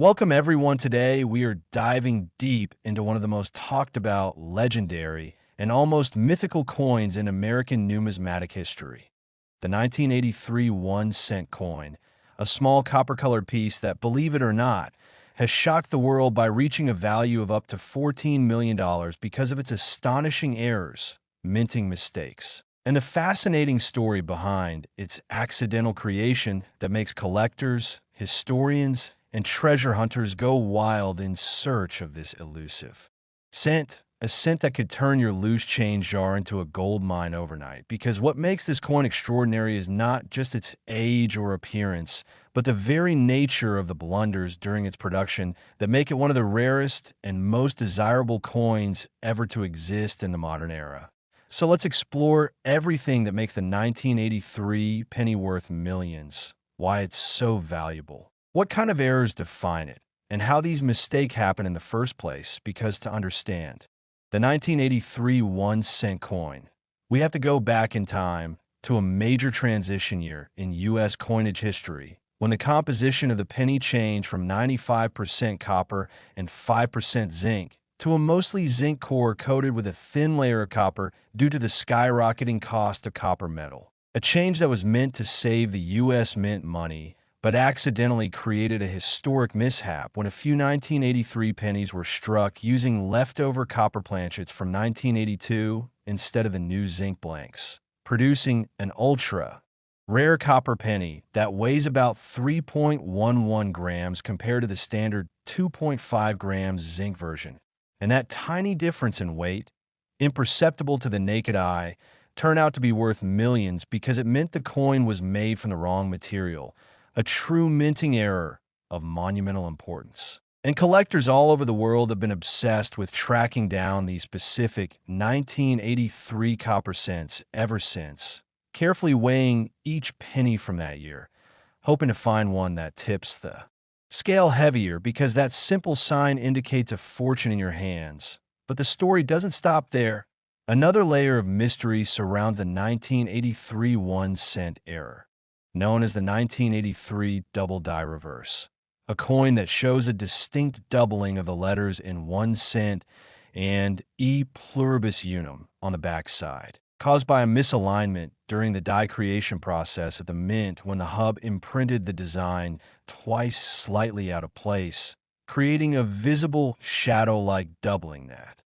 Welcome everyone. Today we are diving deep into one of the most talked about, legendary, and almost mythical coins in American numismatic history. The 1983 1-cent coin, a small copper-colored piece that, believe it or not, has shocked the world by reaching a value of up to $14 million because of its astonishing errors, minting mistakes, and the fascinating story behind its accidental creation that makes collectors, historians, and treasure hunters go wild in search of this elusive cent, a cent that could turn your loose change jar into a gold mine overnight. Because what makes this coin extraordinary is not just its age or appearance, but the very nature of the blunders during its production that make it one of the rarest and most desirable coins ever to exist in the modern era. So let's explore everything that makes the 1983 penny worth millions, why it's so valuable, what kind of errors define it, and how these mistakes happen in the first place. Because to understand the 1983 1-cent coin, we have to go back in time to a major transition year in U.S. coinage history, when the composition of the penny changed from 95% copper and 5% zinc to a mostly zinc core coated with a thin layer of copper due to the skyrocketing cost of copper metal. A change that was meant to save the U.S. mint money, but accidentally created a historic mishap when a few 1983 pennies were struck using leftover copper planchets from 1982 instead of the new zinc blanks, producing an ultra-rare copper penny that weighs about 3.11 grams compared to the standard 2.5 grams zinc version. And that tiny difference in weight, imperceptible to the naked eye, turned out to be worth millions because it meant the coin was made from the wrong material, a true minting error of monumental importance. And collectors all over the world have been obsessed with tracking down these specific 1983 copper cents ever since, carefully weighing each penny from that year, hoping to find one that tips the scale heavier, because that simple sign indicates a fortune in your hands. But the story doesn't stop there. Another layer of mystery surrounds the 1983 1-cent error, known as the 1983 double die reverse, a coin that shows a distinct doubling of the letters in 1 cent and e pluribus unum on the backside, caused by a misalignment during the die creation process at the mint when the hub imprinted the design twice slightly out of place, creating a visible shadow-like doubling that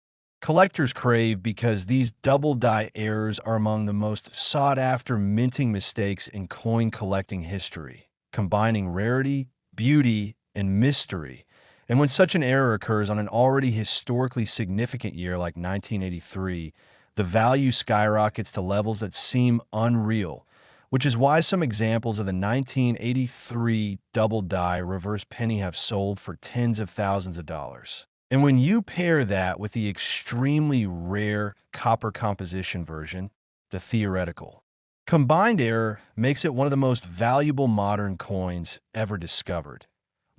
collectors crave, because these double die errors are among the most sought-after minting mistakes in coin collecting history, combining rarity, beauty, and mystery. And when such an error occurs on an already historically significant year like 1983, the value skyrockets to levels that seem unreal, which is why some examples of the 1983 double die reverse penny have sold for tens of thousands of dollars. And when you pair that with the extremely rare copper composition version, the theoretical combined error makes it one of the most valuable modern coins ever discovered,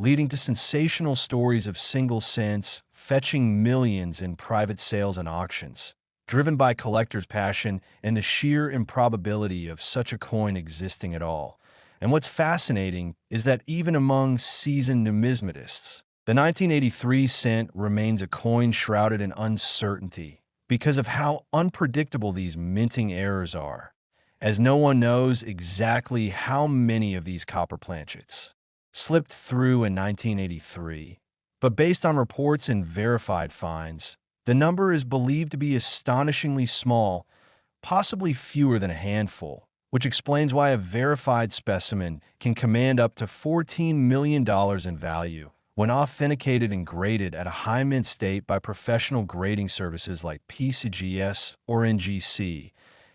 leading to sensational stories of single cents fetching millions in private sales and auctions, driven by collectors' passion and the sheer improbability of such a coin existing at all. And what's fascinating is that even among seasoned numismatists, the 1983 cent remains a coin shrouded in uncertainty because of how unpredictable these minting errors are, as no one knows exactly how many of these copper planchets slipped through in 1983. But based on reports and verified finds, the number is believed to be astonishingly small, possibly fewer than a handful, which explains why a verified specimen can command up to $14 million in value when authenticated and graded at a high mint state by professional grading services like PCGS or NGC.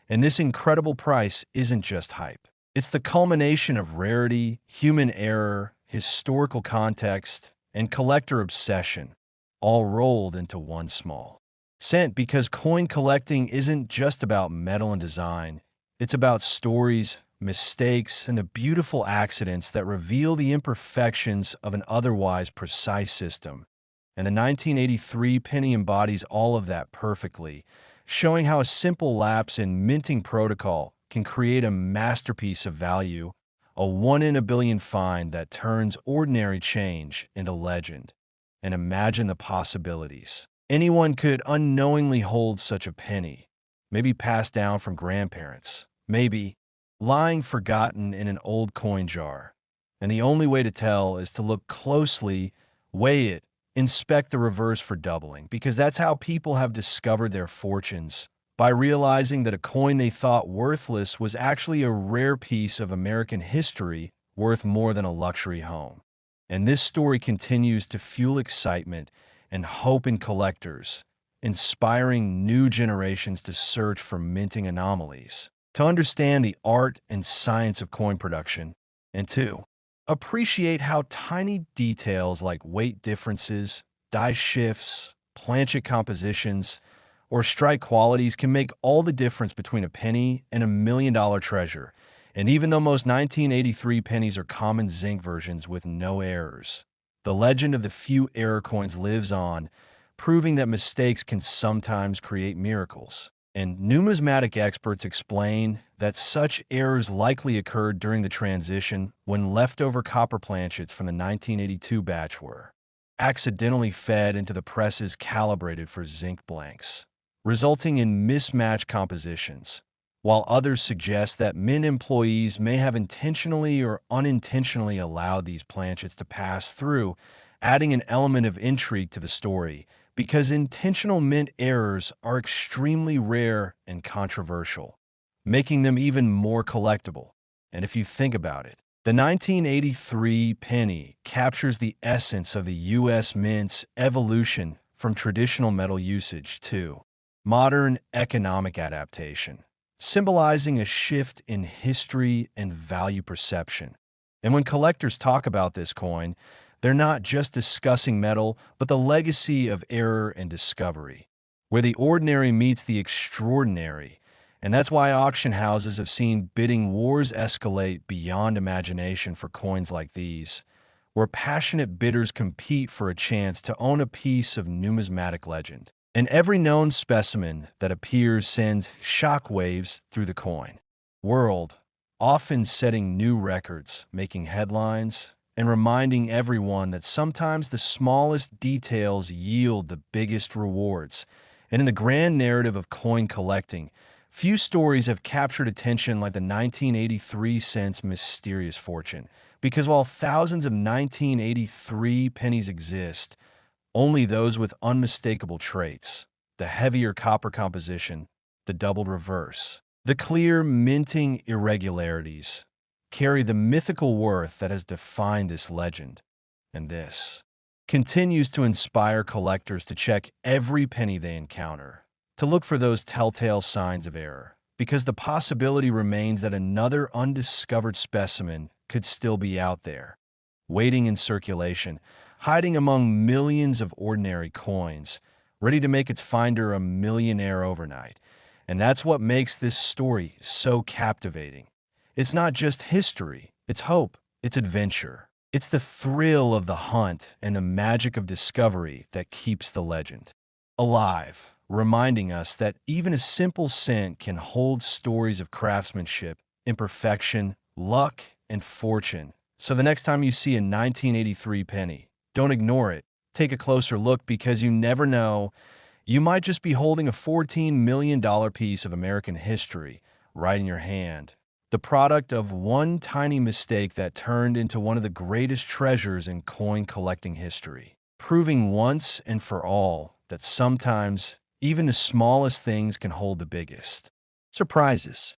And this incredible price isn't just hype. It's the culmination of rarity, human error, historical context, and collector obsession, all rolled into one small cent. Because coin collecting isn't just about metal and design. It's about stories, mistakes, and the beautiful accidents that reveal the imperfections of an otherwise precise system. And the 1983 penny embodies all of that perfectly, showing how a simple lapse in minting protocol can create a masterpiece of value a one in a billion find that turns ordinary change into legend. And imagine the possibilities. Anyone could unknowingly hold such a penny, maybe passed down from grandparents, maybe lying forgotten in an old coin jar. And the only way to tell is to look closely, weigh it, inspect the reverse for doubling, because that's how people have discovered their fortunes, by realizing that a coin they thought worthless was actually a rare piece of American history worth more than a luxury home. And this story continues to fuel excitement and hope in collectors, inspiring new generations to search for minting anomalies, to understand the art and science of coin production, and to appreciate how tiny details like weight differences, die shifts, planchet compositions, or strike qualities can make all the difference between a penny and $1 million treasure. And even though most 1983 pennies are common zinc versions with no errors, the legend of the few error coins lives on, proving that mistakes can sometimes create miracles. And numismatic experts explain that such errors likely occurred during the transition when leftover copper planchets from the 1982 batch were accidentally fed into the presses calibrated for zinc blanks, resulting in mismatched compositions, while others suggest that mint employees may have intentionally or unintentionally allowed these planchets to pass through, adding an element of intrigue to the story, because intentional mint errors are extremely rare and controversial, making them even more collectible. And if you think about it, the 1983 penny captures the essence of the U.S. Mint's evolution from traditional metal usage to modern economic adaptation, symbolizing a shift in history and value perception. And when collectors talk about this coin, they're not just discussing metal, but the legacy of error and discovery, where the ordinary meets the extraordinary. And that's why auction houses have seen bidding wars escalate beyond imagination for coins like these, where passionate bidders compete for a chance to own a piece of numismatic legend. And every known specimen that appears sends shockwaves through the coin world, often setting new records, making headlines, and reminding everyone that sometimes the smallest details yield the biggest rewards. And in the grand narrative of coin collecting, few stories have captured attention like the 1983 cent's mysterious fortune, because while thousands of 1983 pennies exist, only those with unmistakable traits, the heavier copper composition, the doubled reverse, the clear minting irregularities, carry the mythical worth that has defined this legend. And this continues to inspire collectors to check every penny they encounter, to look for those telltale signs of error, because the possibility remains that another undiscovered specimen could still be out there, waiting in circulation, hiding among millions of ordinary coins, ready to make its finder a millionaire overnight. And that's what makes this story so captivating. It's not just history, it's hope, it's adventure. It's the thrill of the hunt and the magic of discovery that keeps the legend alive, reminding us that even a simple cent can hold stories of craftsmanship, imperfection, luck, and fortune. So the next time you see a 1983 penny, don't ignore it. Take a closer look, because you never know. You might just be holding a $14 million piece of American history right in your hand, the product of one tiny mistake that turned into one of the greatest treasures in coin collecting history, proving once and for all that sometimes even the smallest things can hold the biggest surprises.